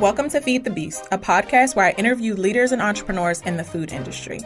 Welcome to Feed the Beast, a podcast where I interview leaders and entrepreneurs in the food industry.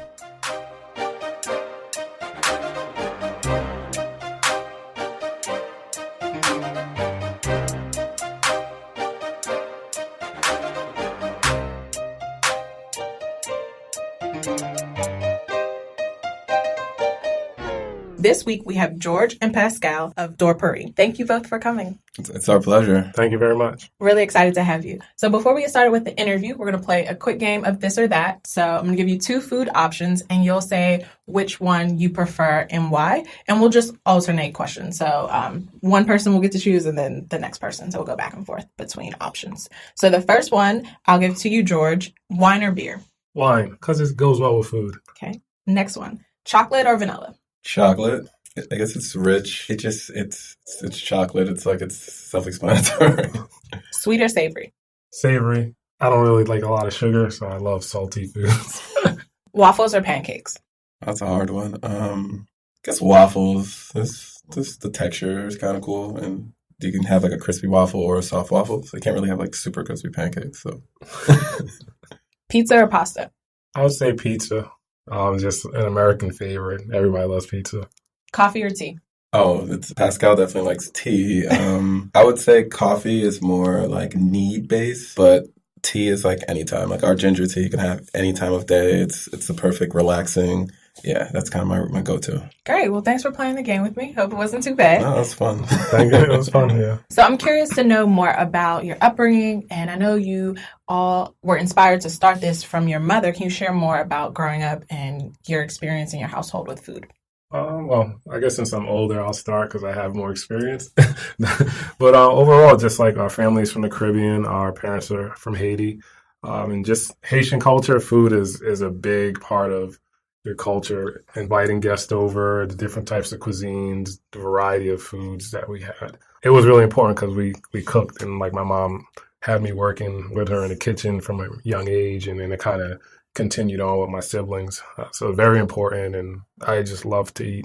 This week, we have George and Pascal of Dorpare Tea. Thank you both for coming. It's our pleasure. Thank you very much. Really excited to have you. So before we get started with the interview, we're going to play a quick game of this or that. So I'm going to give you two food options, and you'll say which one you prefer and why. And we'll just alternate questions. So one person will get to choose, and then the next person. So we'll go back and forth between options. So the first one, I'll give to you, George. Wine or beer? Wine, because it goes well with food. Okay. Next one, chocolate or vanilla? Chocolate. I guess it's rich. It's chocolate. It's self-explanatory. Sweet or savory? Savory. I don't really like a lot of sugar, so I love salty foods. Waffles or pancakes? That's a hard one. I guess waffles. This the texture is kind of cool, and you can have like a crispy waffle or a soft waffle. So you can't really have like super crispy pancakes. So Pizza or pasta? I would say pizza. Just an American favorite. Everybody loves pizza. Coffee or tea? Oh, Pascal definitely likes tea. I would say coffee is more like need-based, but tea is like anytime. Like our ginger tea you can have any time of day. It's the perfect relaxing. Yeah, that's kind of my go-to. Great. Well, thanks for playing the game with me. Hope it wasn't too bad. No, that's fun. Thank you. It was fun, yeah. So I'm curious to know more about your upbringing, and I know you all were inspired to start this from your mother. Can you share more about growing up and your experience in your household with food? Well, I guess since I'm older, I'll start because I have more experience. But overall, just like our family's from the Caribbean, our parents are from Haiti, and just Haitian culture, food is a big part of your culture, inviting guests over, the different types of cuisines, the variety of foods that we had. It was really important because we cooked, and like my mom had me working with her in the kitchen from a young age, and then it kind of continued on with my siblings. So very important, and I just love to eat.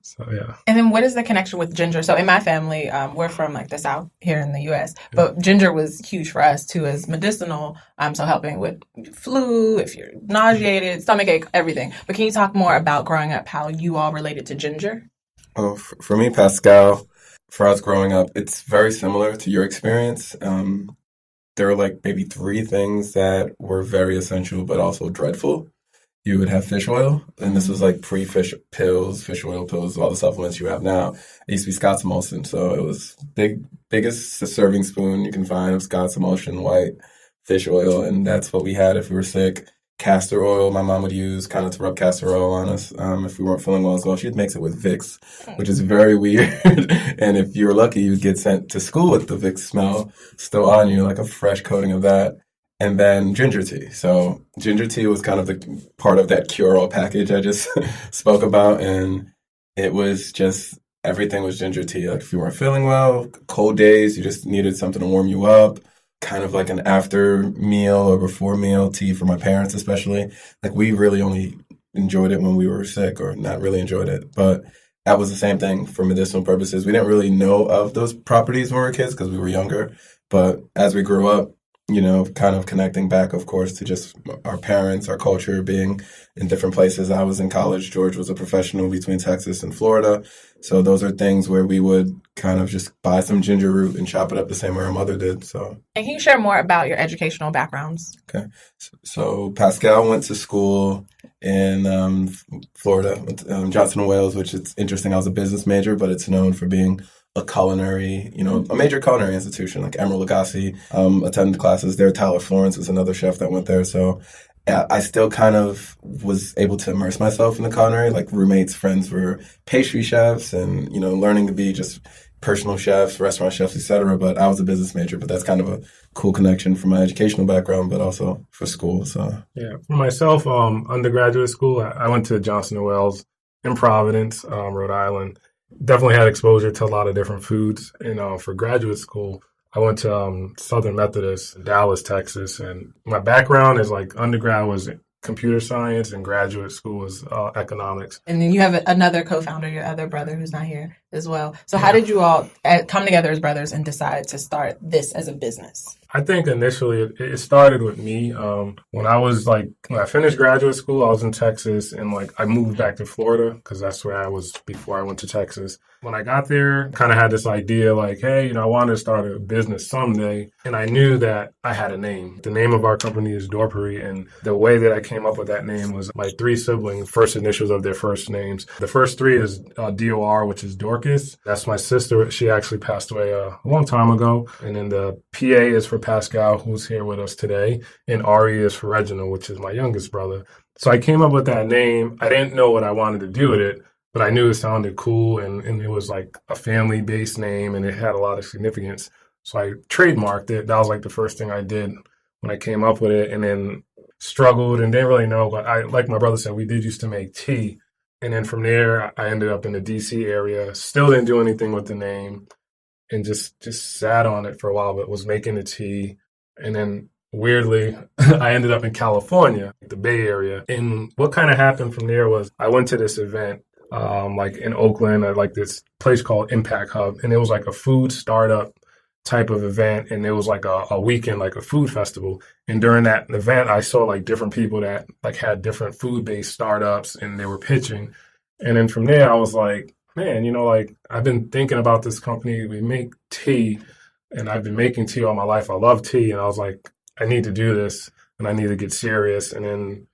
So, yeah. And then what is the connection with ginger? So in my family, we're from like the South here in the U.S., but ginger was huge for us too as medicinal. So helping with flu, if you're nauseated, stomachache, everything. But can you talk more about growing up, how you all related to ginger? Oh, for me, Pascal, for us growing up, it's very similar to your experience. There were like maybe three things that were very essential, but also dreadful. You would have fish oil, and this was like pre-fish pills, fish oil pills, all the supplements you have now. It used to be Scott's Emulsion, so it was biggest serving spoon you can find of Scott's Emulsion, white fish oil, and that's what we had if we were sick. Castor oil, my mom would use kind of to rub castor oil on us if we weren't feeling well as well. She'd mix it with Vicks, which is very weird. And if you were lucky, you'd get sent to school with the Vicks smell still on you, like a fresh coating of that. And then ginger tea. So ginger tea was kind of the part of that cure-all package I just spoke about. And it was just, everything was ginger tea. Like if you weren't feeling well, cold days, you just needed something to warm you up. Kind of like an after meal or before meal tea for my parents especially. Like we really only enjoyed it when we were sick, or not really enjoyed it. But that was the same thing for medicinal purposes. We didn't really know of those properties when we were kids because we were younger. But as we grew up, kind of connecting back, of course, to just our parents, our culture, being in different places. I was in college. George was a professional between Texas and Florida. So those are things where we would kind of just buy some ginger root and chop it up the same way our mother did. So, and can you share more about your educational backgrounds? Okay. So Pascal went to school in Florida, Johnson & Wales, which is interesting. I was a business major, but it's known for being a culinary, a major culinary institution, like Emeril Lagasse, attended classes there. Tyler Florence was another chef that went there. So I still kind of was able to immerse myself in the culinary. Like roommates, friends were pastry chefs and, learning to be just personal chefs, restaurant chefs, etc. But I was a business major, but that's kind of a cool connection for my educational background, but also for school. So yeah, for myself, undergraduate school, I went to Johnson & Wales in Providence, Rhode Island. Definitely had exposure to a lot of different foods. And for graduate school, I went to Southern Methodist in Dallas, Texas. And my background is like undergrad was computer science and graduate school was economics. And then you have another co-founder, your other brother who's not here, as well. So how did you all come together as brothers and decide to start this as a business? I think initially it started with me. When I finished graduate school, I was in Texas, and I moved back to Florida because that's where I was before I went to Texas. When I got there, kind of had this idea hey, I wanted to start a business someday. And I knew that I had a name. The name of our company is Dorpare. And the way that I came up with that name was my three siblings, first initials of their first names. The first three is DOR, which is Dorcas. That's my sister. She actually passed away a long time ago. And then the PA is for Pascal, who's here with us today. And RE is for Reginald, which is my youngest brother. So I came up with that name. I didn't know what I wanted to do with it, but I knew it sounded cool, and it was a family-based name, and it had a lot of significance. So I trademarked it. That was the first thing I did when I came up with it, and then struggled and didn't really know. But like my brother said, we did used to make tea. And then from there, I ended up in the DC area, still didn't do anything with the name, and just sat on it for a while, but was making the tea. And then weirdly, I ended up in California, the Bay Area. And what kind of happened from there was I went to this event in Oakland at this place called Impact Hub. And it was a food startup type of event. And it was a weekend, a food festival. And during that event, I saw different people that had different food-based startups, and they were pitching. And then from there, I was man, I've been thinking about this company. We make tea, and I've been making tea all my life. I love tea. And I was I need to do this, and I need to get serious. And then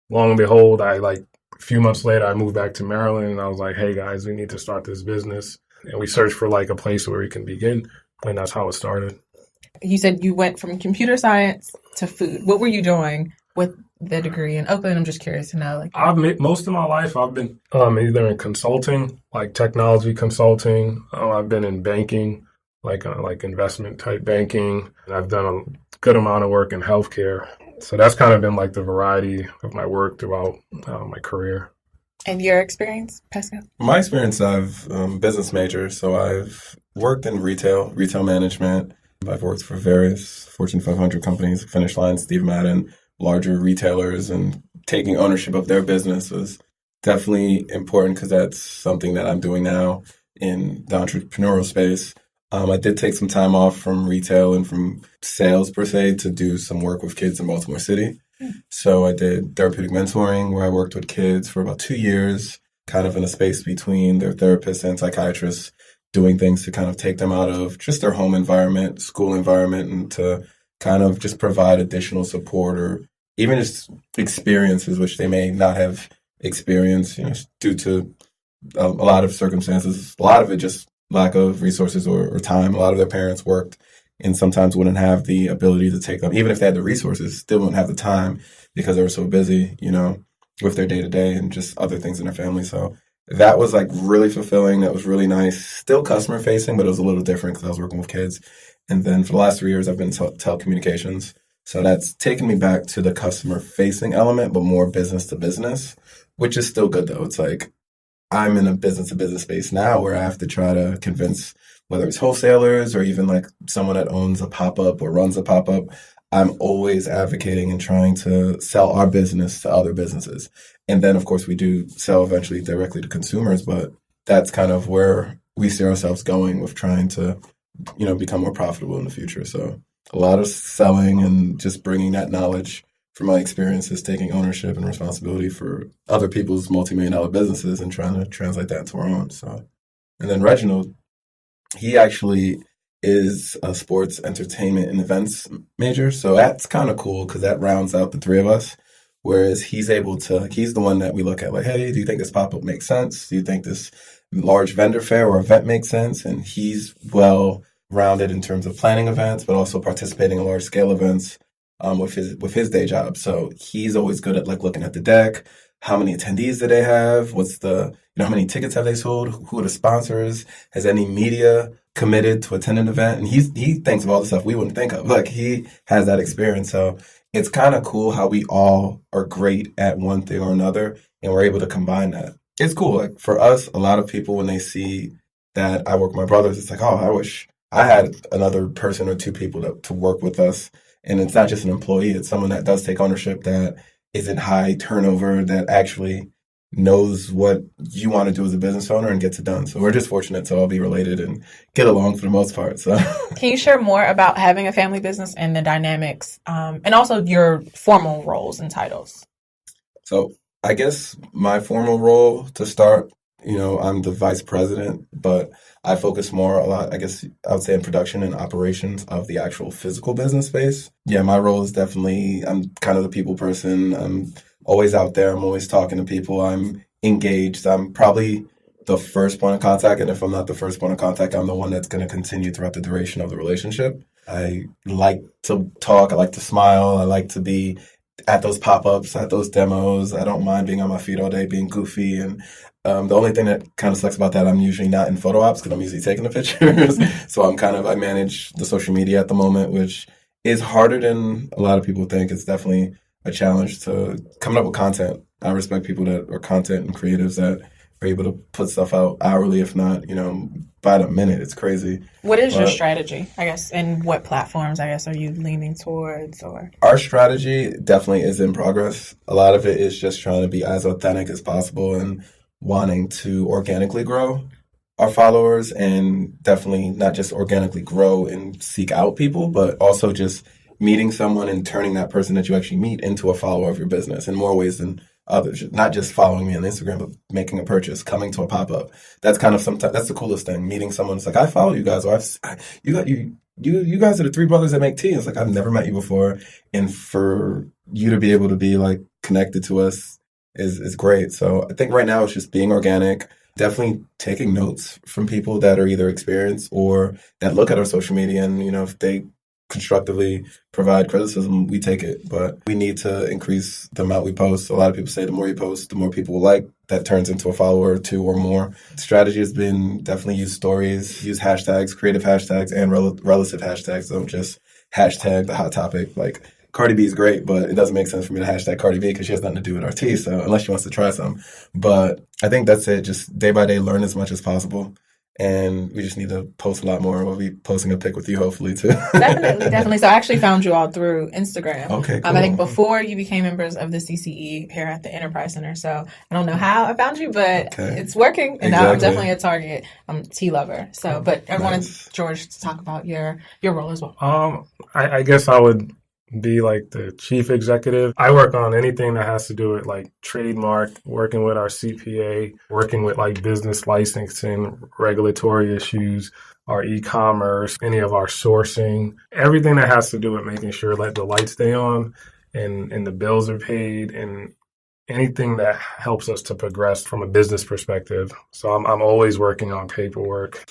long and behold, a few months later, I moved back to Maryland, and I was hey guys, we need to start this business. And we searched for a place where we can begin. And that's how it started. You said you went from computer science to food. What were you doing with the degree in Oakland? I'm just curious to know. Most of my life, I've been either in consulting, technology consulting. I've been in banking, investment type banking. And I've done a good amount of work in healthcare. So that's kind of been the variety of my work throughout my career. And your experience, Pascal? My experience, I've business major, so I've worked in retail management. I've worked for various Fortune 500 companies, Finish Line, Steve Madden, larger retailers, and taking ownership of their business was definitely important because that's something that I'm doing now in the entrepreneurial space. I did take some time off from retail and from sales per se to do some work with kids in Baltimore City. So I did therapeutic mentoring where I worked with kids for about 2 years, kind of in a space between their therapists and psychiatrists, doing things to kind of take them out of just their home environment, school environment, and to kind of just provide additional support or even just experiences which they may not have experienced, due to a lot of circumstances. A lot of it just lack of resources or time. A lot of their parents worked and sometimes wouldn't have the ability to take them. Even if they had the resources, still wouldn't have the time because they were so busy, with their day-to-day and just other things in their family. So that was really fulfilling. That was really nice. Still customer facing, but it was a little different because I was working with kids. And then for the last 3 years, I've been in telecommunications. So that's taken me back to the customer facing element, but more business to business, which is still good though. It's I'm in a business to business space now where I have to try to convince whether it's wholesalers or even someone that owns a pop-up or runs a pop-up. I'm always advocating and trying to sell our business to other businesses. And then, of course, we do sell eventually directly to consumers, but that's kind of where we see ourselves going with trying to, become more profitable in the future. So a lot of selling and just bringing that knowledge from my experiences, taking ownership and responsibility for other people's multi-million-dollar businesses and trying to translate that into our own. So, and then Reginald, he actually is a sports entertainment and events major. So that's kind of cool because that rounds out the three of us. Whereas he's the one that we look at hey, do you think this pop-up makes sense? Do you think this large vendor fair or event makes sense? And he's well-rounded in terms of planning events, but also participating in large-scale events with his day job. So he's always good at looking at the deck. How many attendees do they have? What's how many tickets have they sold? Who are the sponsors? Has any media committed to attend an event? And he thinks of all the stuff we wouldn't think of. He has that experience. So it's kind of cool how we all are great at one thing or another, and we're able to combine that. It's cool. For us, a lot of people, when they see that I work with my brothers, it's oh, I wish I had another person or two people to work with us. And it's not just an employee. It's someone that does take ownership, that isn't high turnover, that actually knows what you want to do as a business owner and gets it done. So we're just fortunate to all be related and get along for the most part. So Can you share more about having a family business and the dynamics, and also your formal roles and titles? So I guess my formal role to start, I'm the vice president, but I focus more a lot, I guess I would say, in production and operations of the actual physical business space. Yeah, my role is definitely, I'm kind of the people person. I'm always out there. I'm always talking to people. I'm engaged. I'm probably the first point of contact. And if I'm not the first point of contact, I'm the one that's going to continue throughout the duration of the relationship. I like to talk. I like to smile. I like to be at those pop-ups, at those demos. I don't mind being on my feet all day, being goofy. And the only thing that kind of sucks about that, I'm usually not in photo ops because I'm usually taking the pictures. So I manage the social media at the moment, which is harder than a lot of people think. It's definitely a challenge to coming up with content. I respect people that are content and creatives that are able to put stuff out hourly, if not, by the minute. It's crazy. What is your strategy, I guess, and what platforms, I guess, are you leaning towards? Or our strategy definitely is in progress. A lot of it is just trying to be as authentic as possible and wanting to organically grow our followers, and definitely not just organically grow and seek out people, but also just meeting someone and turning that person that you actually meet into a follower of your business in more ways than others. Not just following me on Instagram, but making a purchase, coming to a pop-up. That's kind of sometimes that's the coolest thing. Meeting someone, it's like, I follow you guys, or you guys are the three brothers that make tea. It's like, I've never met you before, and for you to be able to be like connected to us is great. So I think right now it's just being organic. Definitely taking notes from people that are either experienced or that look at our social media, and if they constructively provide criticism, we take it. But we need to increase the amount we post. A lot of people say the more you post, the more people will like. That turns into a follower or two or more. The strategy has been definitely use stories, use hashtags, creative hashtags, and relative hashtags. Don't just hashtag the hot topic. Like Cardi B is great, but it doesn't make sense for me to hashtag Cardi B because she has nothing to do with our tea. So unless she wants to try some. But I think that's it. Just day by day, learn as much as possible. And we just need to post a lot more. We'll be posting a pic with you, hopefully, too. Definitely. So I actually found you all through Instagram. Okay, cool. I think before you became members of the CCE here at the Enterprise Center. So I don't know how I found you, but it's working. And now I'm definitely a target tea lover. So, but I wanted George to talk about your role as well. I guess I would be like the chief executive. I work on anything that has to do with like trademark, working with our CPA, working with like business licensing, regulatory issues, our e-commerce, any of our sourcing, everything that has to do with making sure that the lights stay on and the bills are paid, and anything that helps us to progress from a business perspective. So I'm always working on paperwork.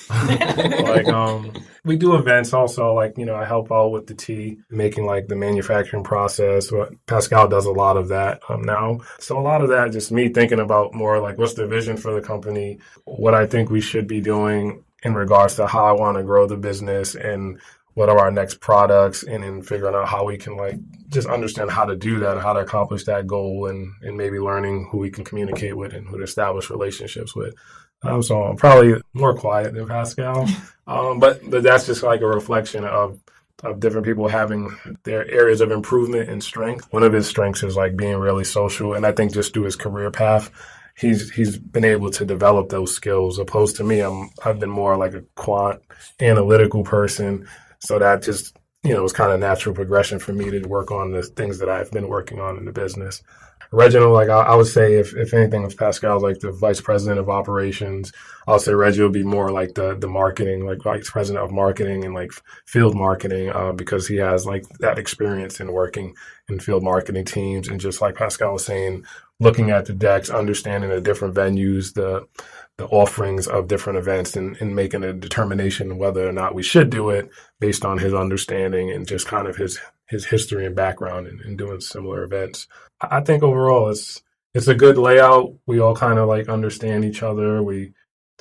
We do events also, I help out with the tea, making like the manufacturing process. Pascal does a lot of that now. So a lot of that, just me thinking about more like what's the vision for the company, what I think we should be doing in regards to how I want to grow the business, and what are our next products, and then figuring out how we can like just understand how to do that, how to accomplish that goal, and maybe learning who we can communicate with and who to establish relationships with. So I'm probably more quiet than Pascal, but that's just like a reflection of different people having their areas of improvement and strength. One of his strengths is like being really social, and I think just through his career path, he's been able to develop those skills. Opposed to me, I've been more like a quant analytical person. So that just, was kind of natural progression for me to work on the things that I've been working on in the business. Reginald, I would say if anything, if Pascal's like the vice president of operations, I'll say Reggie will be more like the marketing, like vice president of marketing and like field marketing, because he has like that experience in working in field marketing teams. And just like Pascal was saying, looking at the decks, understanding the different venues, the offerings of different events, and making a determination whether or not we should do it based on his understanding and just kind of his history and background in doing similar events. I think overall it's a good layout. We all kind of like understand each other. We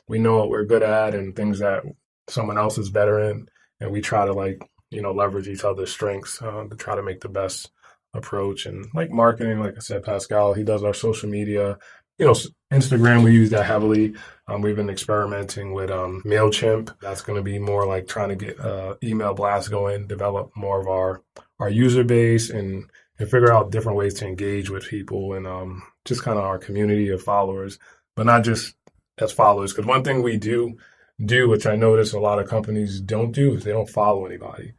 know what we're good at and things that someone else is better in, and we try to like, leverage each other's strengths to try to make the best approach. And like marketing, like I said, Pascal, he does our social media. Instagram, we use that heavily. We've been experimenting with MailChimp. That's going to be more like trying to get email blasts going, develop more of our user base, and and figure out different ways to engage with people and just kind of our community of followers, but not just as followers. Because one thing we do, which I notice a lot of companies don't do, is they don't follow anybody.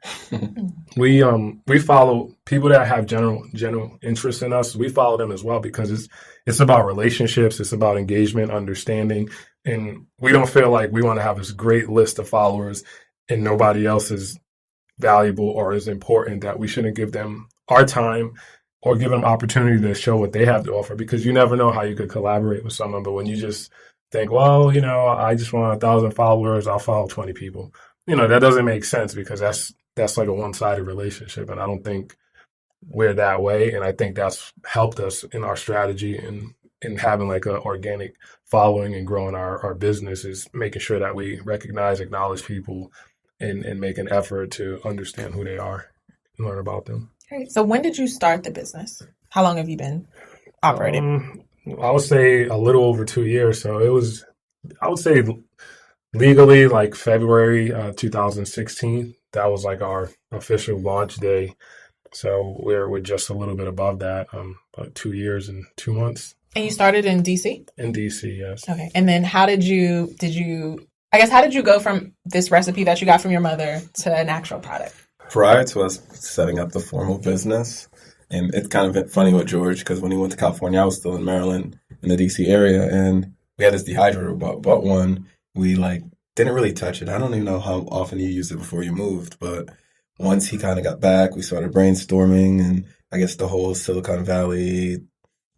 We follow people that have general interest in us. We follow them as well because it's about relationships, it's about engagement, understanding, and we don't feel like we want to have this great list of followers and nobody else is valuable or is important, that we shouldn't give them our time or give them opportunity to show what they have to offer, because you never know how you could collaborate with someone. But when you just think, well, I just want 1,000 followers, I'll follow 20 people. That doesn't make sense, because that's like a one-sided relationship. And I don't think we're that way. And I think that's helped us in our strategy and in having like an organic following and growing our business, is making sure that we recognize, acknowledge people and make an effort to understand who they are and learn about them. Great. So when did you start the business? How long have you been operating? I would say a little over 2 years. So I would say legally like February 2016. That was like our official launch day. So we're just a little bit above that, about 2 years and 2 months. And you started in DC? In DC, yes. Okay. And then how did you go from this recipe that you got from your mother to an actual product? Prior to us setting up the formal business, and it's kind of funny with George, because when he went to California, I was still in Maryland, in the DC area, and we had this dehydrator, bought one. We didn't really touch it. I don't even know how often you used it before you moved, but once he kind of got back, we started brainstorming, and I guess the whole Silicon Valley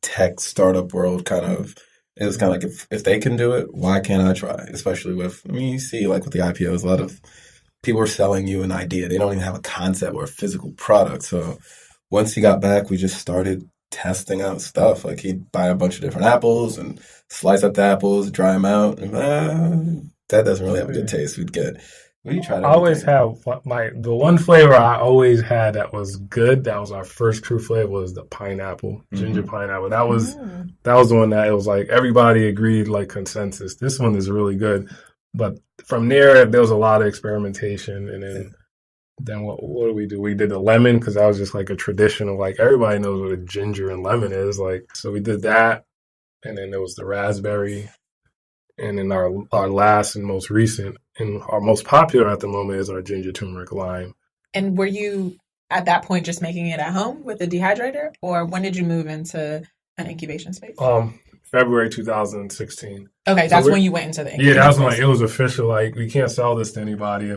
tech startup world it was kind of like, if they can do it, why can't I try? Especially you see with the IPOs, a lot of people are selling you an idea. They don't even have a concept or a physical product. So once he got back, we just started testing out stuff. Like, he'd buy a bunch of different apples and slice up the apples, dry them out. And, that doesn't really have a good taste. We tried. I always have the one flavor I always had that was good. That was our first true flavor, was the pineapple, ginger pineapple. That was the one that it was like everybody agreed, like consensus. This one is really good. But from there was a lot of experimentation, and then what do we do? We did the lemon, because that was just like a tradition of everybody knows what a ginger and lemon is. So we did that, and then there was the raspberry. And then our last and most recent and our most popular at the moment is our ginger turmeric lime. And were you at that point just making it at home with the dehydrator, or when did you move into an incubation space? February 2016. Okay, that's when you went into the incubation. Yeah, that was when it was official. We can't sell this to anybody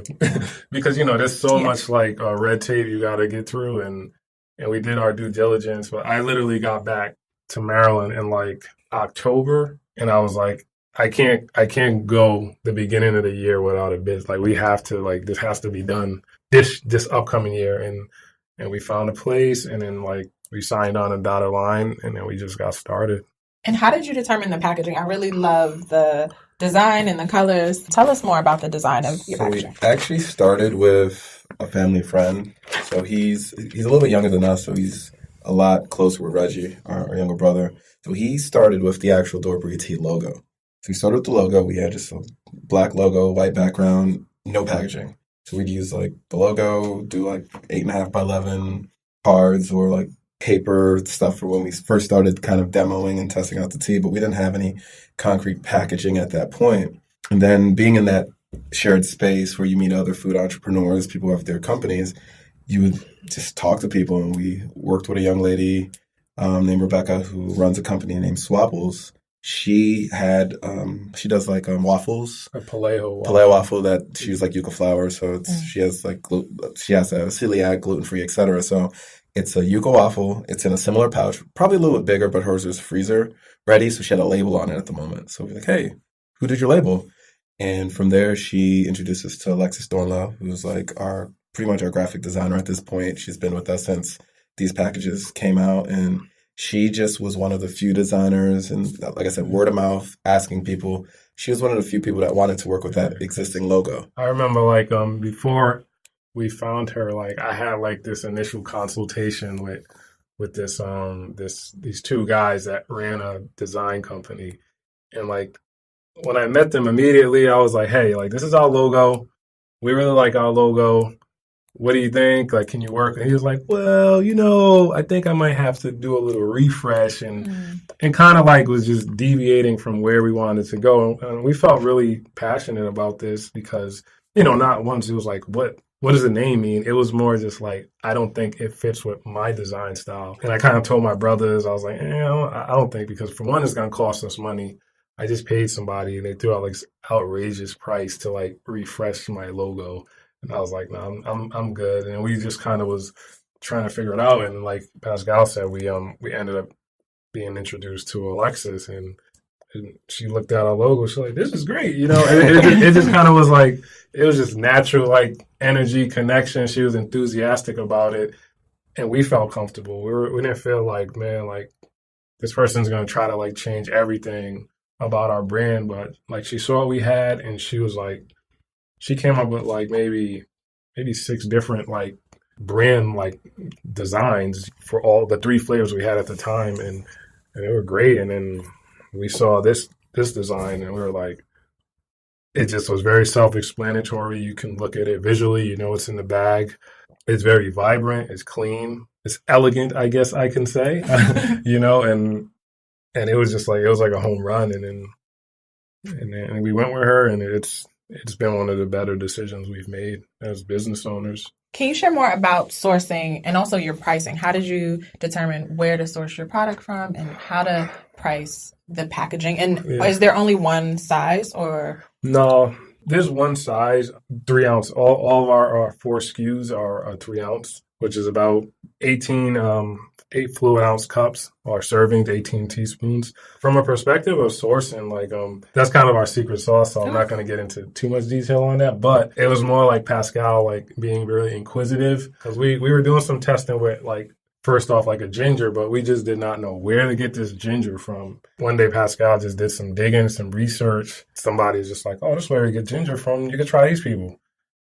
because there's so much red tape you got to get through, and we did our due diligence. But I literally got back to Maryland in October, and I was like, I can't go the beginning of the year without a biz. We have to, this has to be done this upcoming year. And we found a place, and then we signed on a dotted line, and then we just got started. And how did you determine the packaging? I really love the design and the colors. Tell us more about the design of your packaging. We actually started with a family friend. So he's a little bit younger than us, so he's a lot closer with Reggie, our younger brother. So he started with the actual Dorpare Tea logo. So we started with the logo. We had just a black logo, white background, no packaging. So we'd use the logo, do 8.5 by 11 cards or paper stuff for when we first started kind of demoing and testing out the tea, but we didn't have any concrete packaging at that point. And then being in that shared space where you meet other food entrepreneurs, people who have their companies, you would just talk to people. And we worked with a young lady named Rebecca who runs a company named Swapples. She had, she does waffles, a paleo waffle that she uses yucca flour. So she has she has a celiac, gluten-free, etc. So it's a yucca waffle. It's in a similar pouch, probably a little bit bigger, but hers is freezer ready. So she had a label on it at the moment. So we're like, hey, who did your label? And from there, she introduced us to Alexis Dornlow, who's pretty much our graphic designer at this point. She's been with us since these packages came out, and she just was one of the few designers, and like I said, word of mouth, asking people. She was one of the few people that wanted to work with that existing logo. I remember before we found her, I had this initial consultation with these two guys that ran a design company. And when I met them immediately, I was like, hey, this is our logo. We really like our logo. what do you think? Like, can you work? And he was like, well, I think I might have to do a little refresh and kind of like was just deviating from where we wanted to go. And we felt really passionate about this because, not once it was like, what does the name mean? It was more just like, I don't think it fits with my design style. And I kind of told my brothers, I was like, I don't think, because for one, it's going to cost us money. I just paid somebody and they threw out like outrageous price to like refresh my logo. And I was like, no, I'm good. And we just kind of was trying to figure it out. And like Pascal said, we ended up being introduced to Alexis, and she looked at our logo. She's like, "This is great," And it just kind of was like, it was just natural, like energy connection. She was enthusiastic about it, and we felt comfortable. We didn't feel like, man, like this person's gonna try to like change everything about our brand. But like she saw what we had, and she was like, she came up with like maybe 6 different like brand like designs for all the 3 flavors we had at the time, and they were great. And then we saw this design, and we were like, it just was very self-explanatory. You can look at it visually, it's in the bag. It's very vibrant, it's clean, it's elegant, I guess I can say, and it was just like, it was like a home run. And then we went with her, and it's been one of the better decisions we've made as business owners. Can you share more about sourcing and also your pricing? How did you determine where to source your product from and how to price the packaging? And is there only one size or? No, there's one size, 3 ounce. All of our 4 SKUs are 3 ounce, which is about 8 fluid ounce cups or servings, 18 teaspoons. From a perspective of sourcing, like that's kind of our secret sauce, so I'm not going to get into too much detail on that. But it was more like Pascal, like being really inquisitive, because we were doing some testing with like, first off, like a ginger, but we just did not know where to get this ginger from. One day Pascal just did some digging, some research. Somebody's just like, oh, this is where we get ginger from. You could try these people.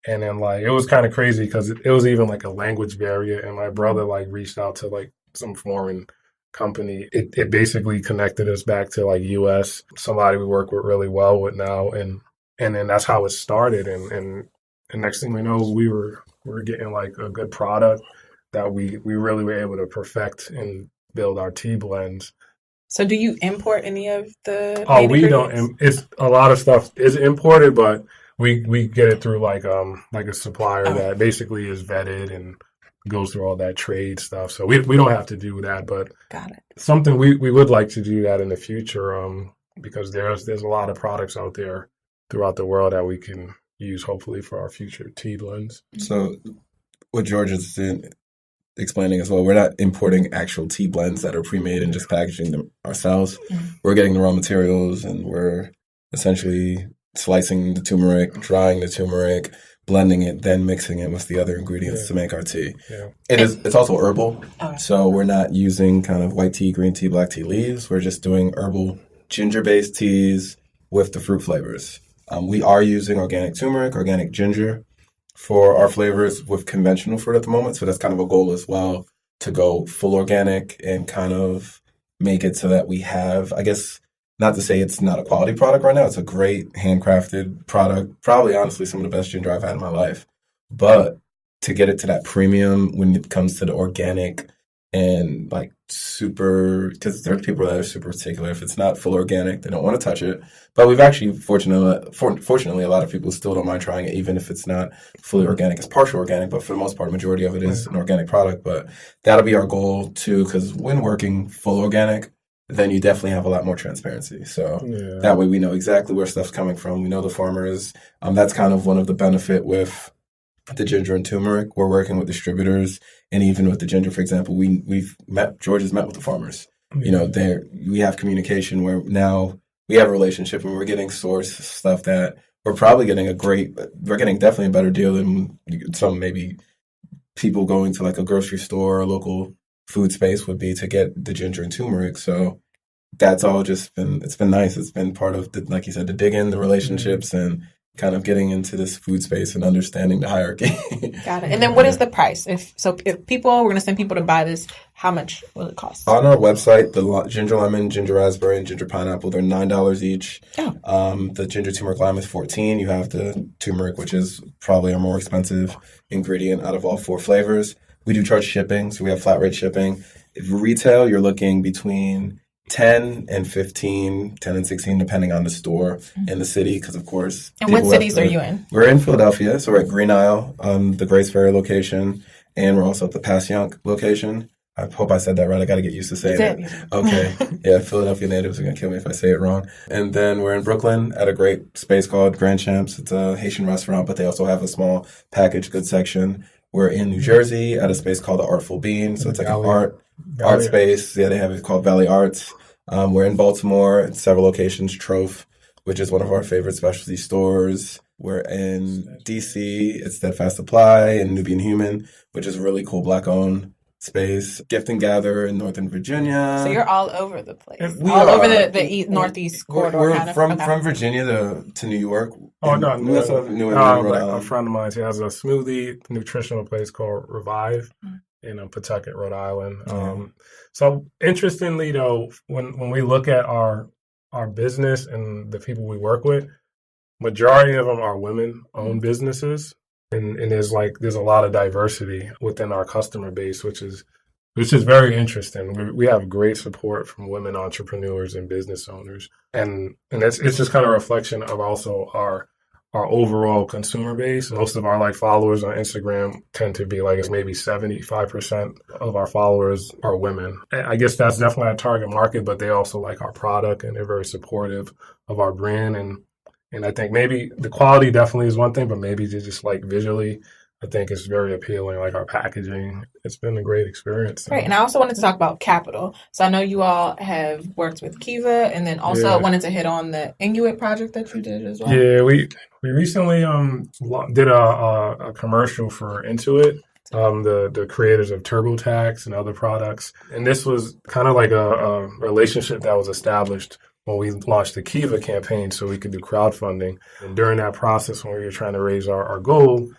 And then like, it was kind of crazy because it was even like a language barrier. And my brother like reached out to like some foreign company. It basically connected us back to like US, somebody we work with really well with now. And then that's how it started. And next thing we know, we were getting like a good product that we really were able to perfect and build our tea blends. So do you import any of the we don't. It's a lot of stuff is imported, but we get it through like a supplier that basically is vetted and goes through all that trade stuff. So we don't have to do that, but got it. Something we would like to do that in the future, because there's a lot of products out there throughout the world that we can use hopefully for our future tea blends. So what George is explaining as well, we're not importing actual tea blends that are pre-made and just packaging them ourselves. Mm-hmm. We're getting the raw materials and we're essentially slicing the turmeric, drying the turmeric, blending it, then mixing it with the other ingredients to make our tea. Yeah. It's also herbal. Okay. So we're not using kind of white tea, green tea, black tea leaves. We're just doing herbal ginger-based teas with the fruit flavors. We are using organic turmeric, organic ginger for our flavors with conventional fruit at the moment. So that's kind of a goal as well, to go full organic and kind of make it so that we have, I guess, not to say it's not a quality product right now. It's a great handcrafted product. Probably, honestly, some of the best ginger I've had in my life. But to get it to that premium when it comes to the organic and like super, because there are people that are super particular. If it's not full organic, they don't want to touch it. But we've actually, fortunately, a lot of people still don't mind trying it, even if it's not fully organic. It's partial organic, but for the most part, majority of it is an organic product. But that'll be our goal too, because when working full organic, then you definitely have a lot more transparency. So that way we know exactly where stuff's coming from. We know the farmers. That's kind of one of the benefit with the ginger and turmeric. We're working with distributors, and even with the ginger, for example, George has met with the farmers. We have communication where now we have a relationship, and we're getting source stuff that we're getting definitely a better deal than some maybe people going to like a grocery store or local food space would be to get the ginger and turmeric. So that's all it's been nice. It's been part of like you said, the digging, the relationships, and kind of getting into this food space and understanding the hierarchy. Got it. And then what is the we're going to send people to buy this, how much will it cost? On our website, the ginger lemon, ginger raspberry, and ginger pineapple, they're $9 each. Oh. The ginger turmeric lime is $14. You have the turmeric, which is probably our more expensive ingredient out of all 4 flavors. We do charge shipping, so we have flat rate shipping. If retail, you're looking between 10 and 15, 10 and 16, depending on the store in the city, because of course. And what cities are you in? We're in Philadelphia, so we're at Green Isle, the Grace Ferry location, and we're also at the Passyunk location. I hope I said that right. I got to get used to saying it. Okay. Yeah, Philadelphia natives are going to kill me if I say it wrong. And then we're in Brooklyn at a great space called Grand Champs. It's a Haitian restaurant, but they also have a small packaged goods section. We're in New Jersey at a space called the Artful Bean. So it's like an art space. Yeah, they have it called Valley Arts. We're in Baltimore at several locations. Trove, which is one of our favorite specialty stores. We're in D.C. It's Steadfast Supply and Nubian Human, which is a really cool Black-owned space. Gift and Gather in Northern Virginia. So you're all over the place. Over the northeast corridor. We're from Virginia to New York. Oh, no. We also have New England, Rhode Island. A friend of mine, he has a smoothie nutritional place called Revive in Pawtucket, Rhode Island. So interestingly, though, when we look at our business and the people we work with, majority of them are women-owned businesses. And there's a lot of diversity within our customer base, which is very interesting. We have great support from women entrepreneurs and business owners, and it's just kind of a reflection of also our overall consumer base. Most of our followers on Instagram tend to be it's maybe 75% of our followers are women. I guess that's definitely our target market, but they also like our product and they're very supportive of our brand. And I think maybe the quality definitely is one thing, but maybe just visually, I think it's very appealing, our packaging. It's been a great experience. Right. And I also wanted to talk about capital. So I know you all have worked with Kiva, and then also wanted to hit on the Inuit project that you did as well. Yeah, we recently did a commercial for Intuit, the creators of TurboTax and other products. And this was kind of like a relationship that was established when we launched the Kiva campaign so we could do crowdfunding. And during that process, when we were trying to raise our goal,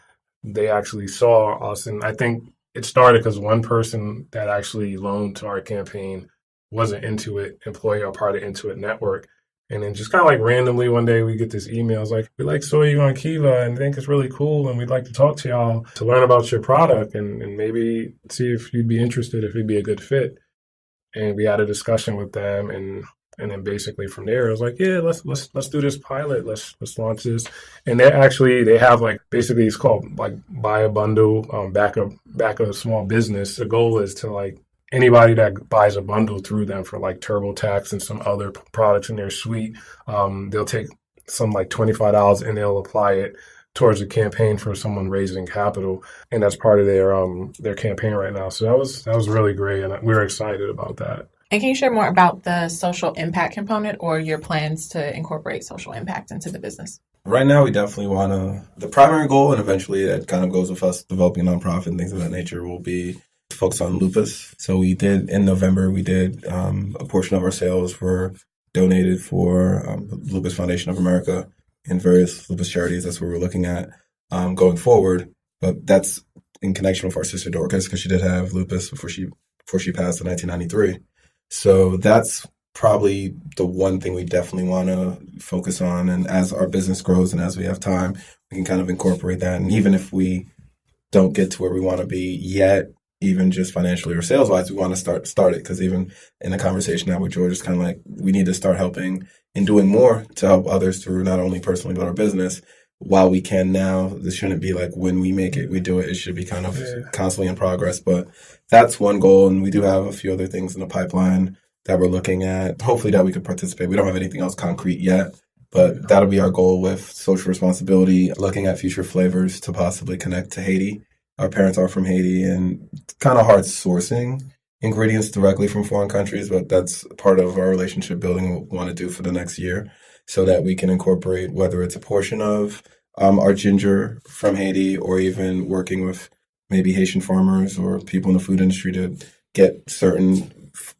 they actually saw us. And I think it started because one person that actually loaned to our campaign was an Intuit employee or part of Intuit network. And then just kind of randomly one day we get this email. It's we saw you on Kiva and think it's really cool. And we'd like to talk to y'all to learn about your product and maybe see if you'd be interested, if it'd be a good fit. And we had a discussion with them and then basically from there, it was yeah, let's do this pilot. Let's launch this. And they have basically it's called buy a bundle, back a small business. The goal is to anybody that buys a bundle through them for TurboTax and some other products in their suite, they'll take some $25 and they'll apply it towards a campaign for someone raising capital. And that's part of their campaign right now. So that was really great. And we were excited about that. And can you share more about the social impact component or your plans to incorporate social impact into the business? Right now, we definitely want the primary goal, and eventually that kind of goes with us developing a nonprofit and things of that nature, will be to focus on lupus. So in November, a portion of our sales were donated for Lupus Foundation of America and various lupus charities. That's what we're looking at going forward. But that's in connection with our sister Dorcas, because she did have lupus before she passed in 1993. So that's probably the one thing we definitely want to focus on. And as our business grows and as we have time, we can kind of incorporate that. And even if we don't get to where we want to be yet, even just financially or sales-wise, we want to start it. Because even in the conversation now with George, it's kind of we need to start helping and doing more to help others through not only personally but our business. While we can now, this shouldn't be when we make it, we do it. It should be kind of constantly in progress. But that's one goal. And we do have a few other things in the pipeline that we're looking at. Hopefully that we could participate. We don't have anything else concrete yet, but that'll be our goal with social responsibility, looking at future flavors to possibly connect to Haiti. Our parents are from Haiti, and it's kind of hard sourcing ingredients directly from foreign countries, but that's part of our relationship building we want to do for the next year, so that we can incorporate whether it's a portion of our ginger from Haiti or even working with maybe Haitian farmers or people in the food industry to get certain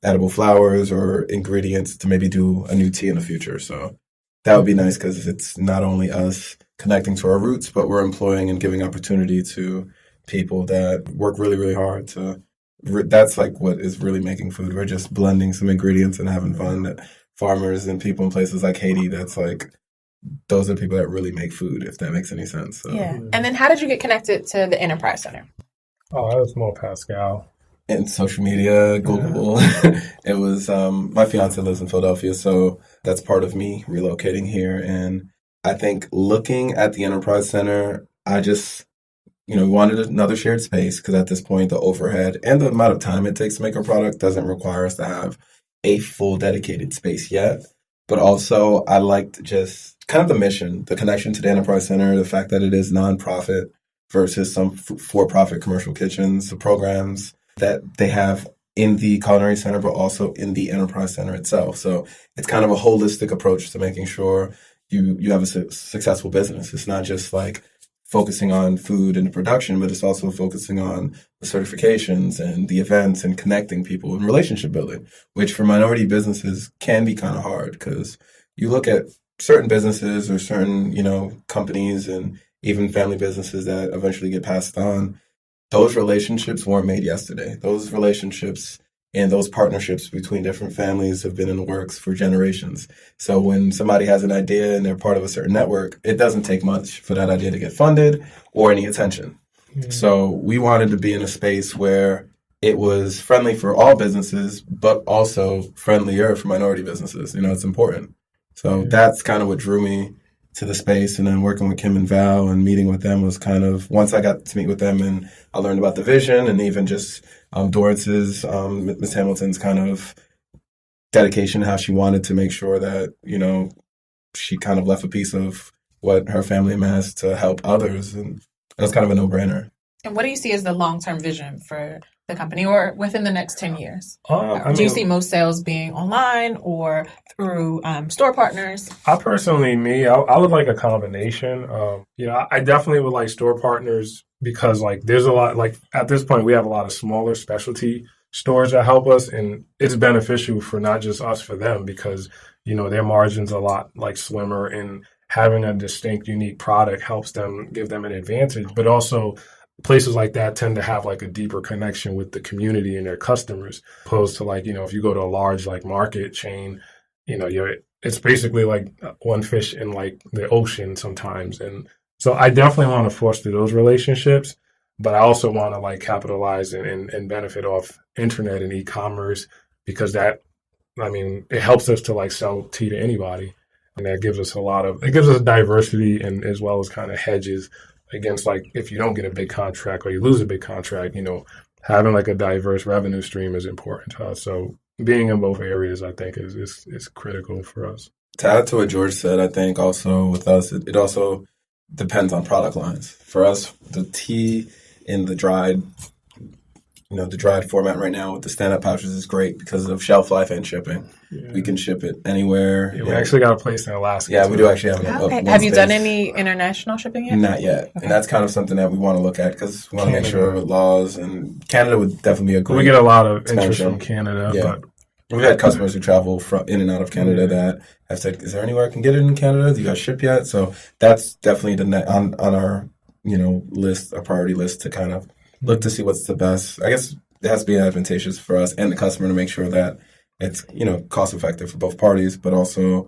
edible flowers or ingredients to maybe do a new tea in the future. So that would be nice because it's not only us connecting to our roots, but we're employing and giving opportunity to people that work really, really hard to. That's like what is really making food. We're just blending some ingredients and having fun. Farmers and people in places like Haiti, that's like, those are people that really make food, if that makes any sense. So. Yeah. And then how did you get connected to the Enterprise Center? Oh, that was more Pascal. In social media, Google. It was, my fiance lives in Philadelphia, so that's part of me relocating here. And I think looking at the Enterprise Center, I just, wanted another shared space because at this point, the overhead and the amount of time it takes to make a product doesn't require us to have a full dedicated space yet. But also, I liked just kind of the mission, the connection to the Enterprise Center, the fact that it is nonprofit versus some for-profit commercial kitchens, the programs that they have in the Culinary Center, but also in the Enterprise Center itself. So it's kind of a holistic approach to making sure you have a successful business. It's not just like focusing on food and production, but it's also focusing on the certifications and the events and connecting people and relationship building, which for minority businesses can be kind of hard because you look at certain businesses or certain, companies and even family businesses that eventually get passed on. Those relationships weren't made yesterday. Those relationships and those partnerships between different families have been in the works for generations. So when somebody has an idea and they're part of a certain network, it doesn't take much for that idea to get funded or any attention. Mm-hmm. So we wanted to be in a space where it was friendly for all businesses, but also friendlier for minority businesses. It's important. So that's kind of what drew me to the space. And then working with Kim and Val and meeting with them was kind of, once I got to meet with them and I learned about the vision and even just Doris's, Miss Hamilton's kind of dedication, how she wanted to make sure that, she kind of left a piece of what her family amassed to help others. And it was kind of a no-brainer. And what do you see as the long-term vision for the company or within the next 10 years? Do you see most sales being online or through store partners? I personally, I would like a combination. I definitely would like store partners because there's a lot, at this point, we have a lot of smaller specialty stores that help us, and it's beneficial for not just us, for them, because, their margins are a lot slimmer, and having a distinct, unique product helps them, give them an advantage. But also, places like that tend to have a deeper connection with the community and their customers, opposed to if you go to a large market chain, it's basically one fish in the ocean sometimes. And so I definitely want to foster those relationships, but I also want to capitalize and benefit off internet and e-commerce, because it helps us to sell tea to anybody. And that gives us it gives us diversity, and as well as kind of hedges against if you don't get a big contract or you lose a big contract, having a diverse revenue stream is important to us. So being in both areas, I think, is critical for us. To add to what George said, I think also with us, it also depends on product lines. For us, the tea in the dried format right now with the stand-up pouches is great because of shelf life and shipping. Yeah. We can ship it anywhere. Yeah, we actually got a place in Alaska. Yeah, we do actually have okay. Have you done any international shipping yet? Not yet. Okay. And that's kind of something that we want to look at because we want to make sure with laws, and Canada would definitely be a great We get a lot of interest from Canada. Yeah. But we've had customers who travel in and out of Canada that have said, is there anywhere I can get it in Canada? Do you guys ship yet? So that's definitely on our list, our priority list, to kind of look to see what's the best. I guess it has to be advantageous for us and the customer to make sure that it's cost effective for both parties, but also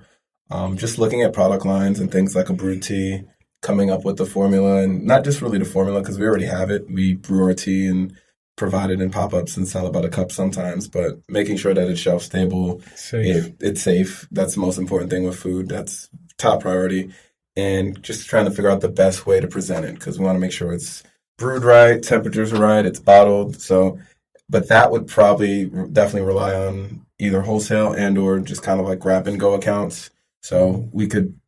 just looking at product lines and things like a brewed tea, coming up with the formula, and not just really the formula because we already have it. We brew our tea and provide it in pop-ups and sell about a cup sometimes, but making sure that it's shelf stable, it's safe. That's the most important thing with food. That's top priority. And just trying to figure out the best way to present it because we want to make sure it's brewed right, temperatures are right, it's bottled. So, but that would probably definitely rely on either wholesale and or just kind of grab and go accounts. So we could,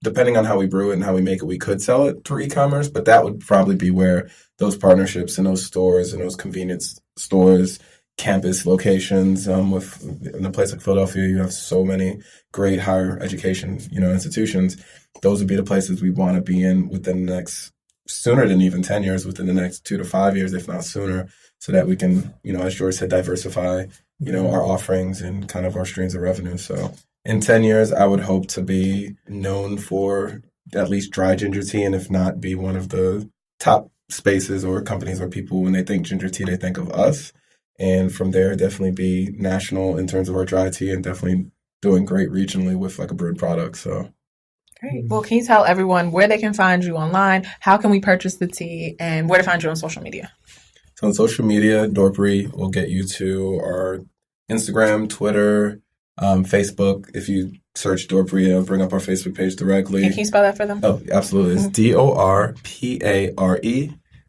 depending on how we brew it and how we make it, we could sell it through e-commerce, but that would probably be where those partnerships and those stores and those convenience stores, campus locations, in a place like Philadelphia, you have so many great higher education, institutions. Those would be the places we want to be in within the next, sooner than even 10 years, within the next 2 to 5 years, if not sooner, so that we can, as George said, diversify, our offerings and kind of our streams of revenue. So in 10 years, I would hope to be known for at least dry ginger tea, and if not, be one of the top spaces or companies where people, when they think ginger tea, they think of us. And from there, definitely be national in terms of our dry tea, and definitely doing great regionally with like a brewed product. So Great. Well, can you tell everyone where they can find you online? How can we purchase the tea, and where to find you on social media? So on social media, Dorpare will get you to our Instagram, Twitter, Facebook. If you search Dorpare, it'll bring up our Facebook page directly. And can you spell that for them? Oh, absolutely. It's Dorpare.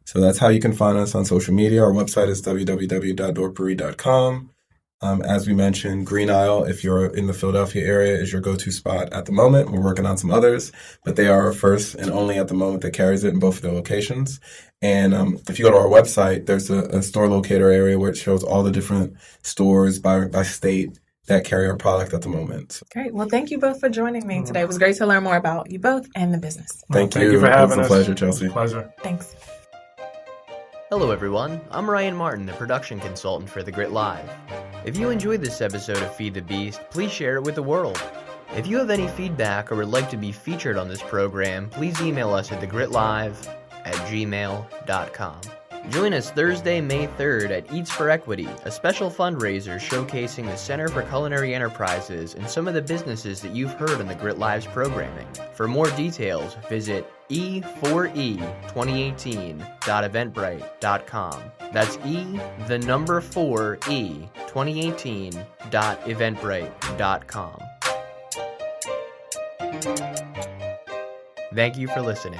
So that's how you can find us on social media. Our website is www.dorpare.com. As we mentioned, Green Isle, if you're in the Philadelphia area, is your go-to spot at the moment. We're working on some others, but they are our first and only at the moment that carries it in both of their locations. And if you go to our website, there's a store locator area where it shows all the different stores by state that carry our product at the moment. Great. Well, thank you both for joining me today. It was great to learn more about you both and the business. Thank you for having us. It was a pleasure, Chelsey. Pleasure. Thanks. Hello everyone, I'm Ryan Martin, the production consultant for The Grit Live. If you enjoyed this episode of Feed the Beast, please share it with the world. If you have any feedback or would like to be featured on this program, please email us at thegritlive@gmail.com. Join us Thursday, May 3rd at Eats for Equity, a special fundraiser showcasing the Center for Culinary Enterprises and some of the businesses that you've heard on the Grit Live's programming. For more details, visit e4e2018.eventbrite.com. That's the number 4e 2018.eventbrite.com. Thank you for listening.